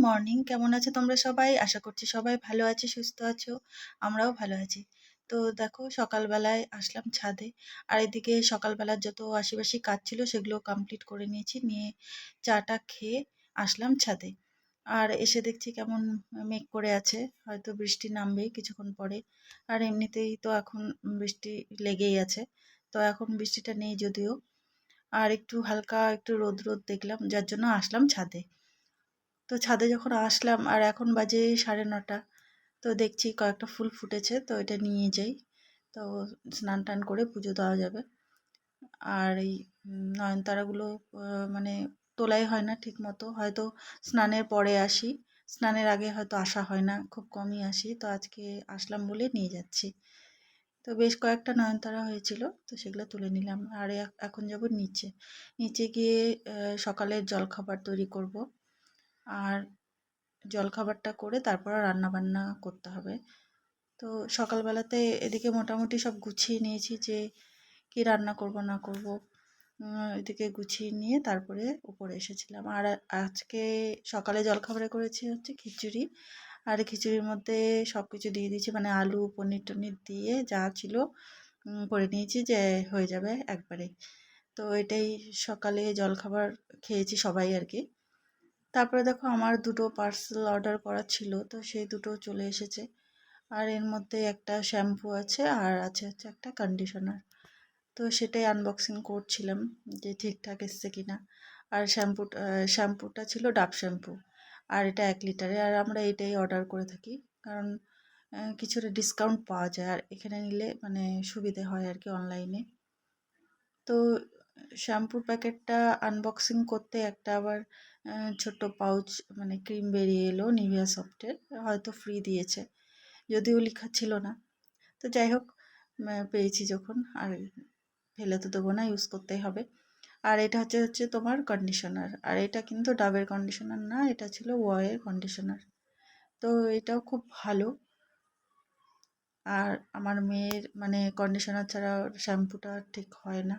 Morning. কেমন আছো তোমরা সবাই? আশা করছি সবাই ভালো আছো, সুস্থ আছো। আমরাও ভালো আছি। তো দেখো সকালবেলায় আসলাম ছাদে। আর এদিকে সকালবেলার যত আশিবাসি কাজ ছিল সেগুলো কমপ্লিট করে নিয়েছি। নিয়ে চা-টা খেয়ে আসলাম ছাদে। আর এসে দেখছি কেমন মেঘ করে আছে। হয়তো বৃষ্টি নামবে কিছুক্ষণ পরে। আর এমনিতেই তো এখন বৃষ্টি লেগেই আছে। তো এখন বৃষ্টিটা নেই যদিও। আর একটু হালকা একটু রোদ রোদ দেখলাম, যার জন্য আসলাম ছাদে। তো ছাদে যখন আসলাম আর এখন বাজে 9:30। তো দেখছি কয়েকটা ফুল ফুটেছে, তো এটা নিয়ে যাই। তো স্নান টান করে পুজো দেওয়া যাবে। আর এই নয়নতারাগুলো মানে তোলাই হয় না ঠিক মতো, হয়তো স্নানের পরে আসি, স্নানের আগে হয়তো আসা হয় না, খুব কমই আসি। তো আজকে আসলাম বলে নিয়ে যাচ্ছি। তো বেশ কয়েকটা নয়নতারা হয়েছিল, তো সেগুলো তুলে নিলাম। আর এখন যাব নিচে। নিচে গিয়ে সকালের জলখাবার তৈরি করব। আর জলখাবারটা করে তারপর রান্নাবান্না করতে হবে। তো সকালবেলাতে এদিকে মোটামুটি সব গুছিয়ে নিয়েছি যে কি রান্না করব না করব। এদিকে গুছিয়ে নিয়ে তারপরে উপরে এসেছিলাম। আর আজকে সকালে জলখাবারে করেছি হচ্ছে খিচুড়ি। আর খিচুড়ির মধ্যে সব কিছু দিয়ে দিয়েছি, মানে আলু পনির টনির দিয়ে যা ছিল করে নিয়েছি যে হয়ে যাবে একবারে। তো এটাই সকালে জলখাবার খেয়েছি সবাই আর কি। তারপরে দেখো আমার দুটো পার্সেল অর্ডার করা ছিল, তো সেই দুটো চলে এসেছে। আর এর মধ্যে একটা শ্যাম্পু আছে আর আছে হচ্ছে একটা কন্ডিশনার। তো সেটাই আনবক্সিং করছিলাম যে ঠিকঠাক এসছে কিনা। আর শ্যাম্পুটা ছিল ডাভ শ্যাম্পু। আর এটা 1 লিটারে। আর আমরা এটাই অর্ডার করে থাকি, কারণ কিছুটা ডিসকাউন্ট পাওয়া যায় আর এখানে নিলে মানে সুবিধে হয় আর কি অনলাইনে। তো শ্যাম্পুর প্যাকেটটা আনবক্সিং করতে একটা আবার ছোট্ট পাউচ মানে ক্রিম বেরিয়ে এলো নিভিয়া সফটের, হয়তো ফ্রি দিয়েছে, যদিও লেখা ছিল না। তো যাই হোক, পেয়েছি যখন আর ফেলে তো দেবো না, ইউজ করতেই হবে। আর এটা হচ্ছে তোমার কন্ডিশনার। আর এটা কিন্তু ডাবের কন্ডিশনার না, এটা ছিল ওয়ের কন্ডিশনার। তো এটাও খুব ভালো। আর আমার মেয়ের মানে কন্ডিশনার ছাড়া শ্যাম্পুটা ঠিক হয় না,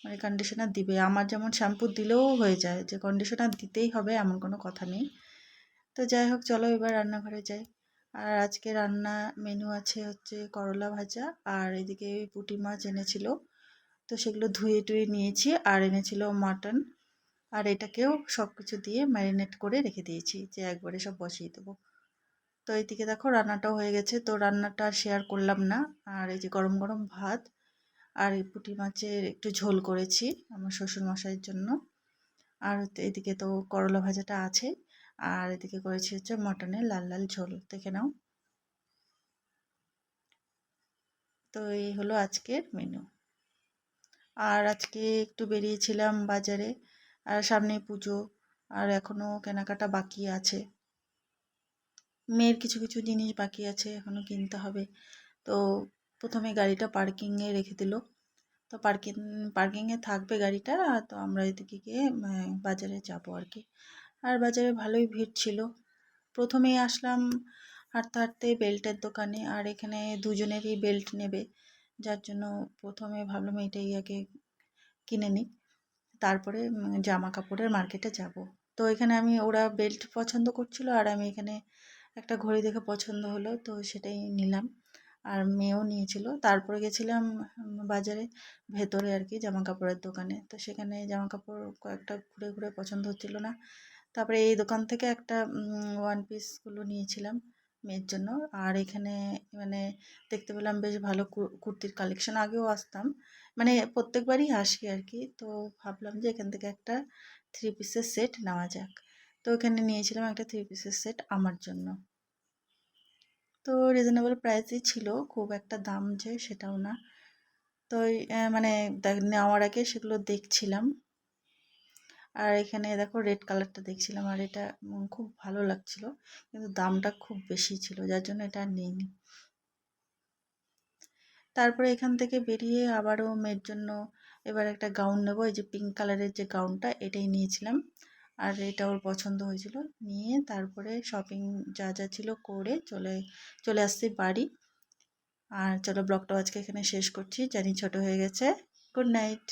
মানে কন্ডিশনার দিবে। আমার যেমন শ্যাম্পু দিলেও হয়ে যায়, যে কন্ডিশনার দিতেই হবে এমন কোনো কথা নেই। তো যাই হোক, চলো এবার রান্নাঘরে যাই। আর আজকে রান্না মেনু আছে হচ্ছে করলা ভাজা, আর এদিকে পুঁটি মাছ এনেছিল, তো সেগুলো ধুয়ে টুয়ে নিয়েছি। আর এনেছিল মাটন। আর এটাকেও সব কিছু দিয়ে ম্যারিনেট করে রেখে দিয়েছি যে একবারে সব বসিয়ে দেবো। তো এইদিকে দেখো রান্নাটাও হয়ে গেছে, তো রান্নাটা শেয়ার করলাম না। আর এই যে গরম গরম ভাত, আর এই পুঁটি মাছের একটু ঝোল করেছি আমার শ্বশুর মশাইয়ের জন্য। আর এদিকে তো করলা ভাজাটা আছে। আর এদিকে করেছি হচ্ছে মটনের লাল লাল ঝোল, দেখে নাও। তো এই হলো আজকের মেনু। আর আজকে একটু বেরিয়েছিলাম বাজারে, আর সামনে পুজো, আর এখনো কেনাকাটা বাকি আছে। মেয়ের কিছু কিছু জিনিস বাকি আছে এখনো কিনতে হবে। তো প্রথমে গাড়িটা পার্কিংয়ে রেখে দিল। তো পার্কিংয়ে থাকবে গাড়িটা। তো আমরা এদিকে গিয়ে বাজারে যাব আর কি। আর বাজারে ভালোই ভিড় ছিল। প্রথমেই আসলাম হাঁটতে হাঁটতে বেল্টের দোকানে। আর এখানে দুজনেরই বেল্ট নেবে, যার জন্য প্রথমে ভাবলাম এটাই আগে কিনে নিই, তারপরে জামা কাপড়ের মার্কেটে যাব। তো এখানে ওরা বেল্ট পছন্দ করছিল, আর আমি এখানে একটা ঘড়ি দেখে পছন্দ হলো, তো সেটাই নিলাম। আর মেয়েও নিয়েছিল। তারপরে গেছিলাম বাজারে ভেতরে আর কি জামা কাপড়ের দোকানে। তো সেখানে জামা কাপড় কয়েকটা ঘুরে ঘুরে পছন্দ হচ্ছিল না। তারপরে এই দোকান থেকে একটা ওয়ান পিসগুলো নিয়েছিলাম মেয়ের জন্য। আর এখানে মানে দেখতে পেলাম বেশ ভালো কুর্তির কালেকশন। আগেও আসতাম, মানে প্রত্যেকবারই আসি আর কি। তো ভাবলাম যে এখান থেকে একটা 3 পিসের সেট নেওয়া যাক। তো এখানে নিয়েছিলাম একটা 3 পিসের সেট আমার জন্য। তো রিজনেবল প্রাইসই ছিল, খুব একটা দাম যে সেটাও না। তো মানে নেওয়ার আগে সেগুলো দেখছিলাম। আর এখানে দেখো রেড কালারটা দেখছিলাম, আর এটা খুব ভালো লাগছিল, কিন্তু দামটা খুব বেশি ছিল, যার জন্য এটা আর নিইনি। তারপরে এখান থেকে বেরিয়ে আবারও মেয়ের জন্য এবার একটা গাউন নেব। এই যে পিঙ্ক কালারের যে গাউনটা, এটাই নিয়েছিলাম। আর এটা ওর পছন্দ হয়েছিল, নিয়ে তারপরে শপিং যা যা ছিল করে চলে আসছি বাড়ি। আর চলো ব্লগটা আজকে এখানে শেষ করছি, জানি ছোট হয়ে গেছে। Good night.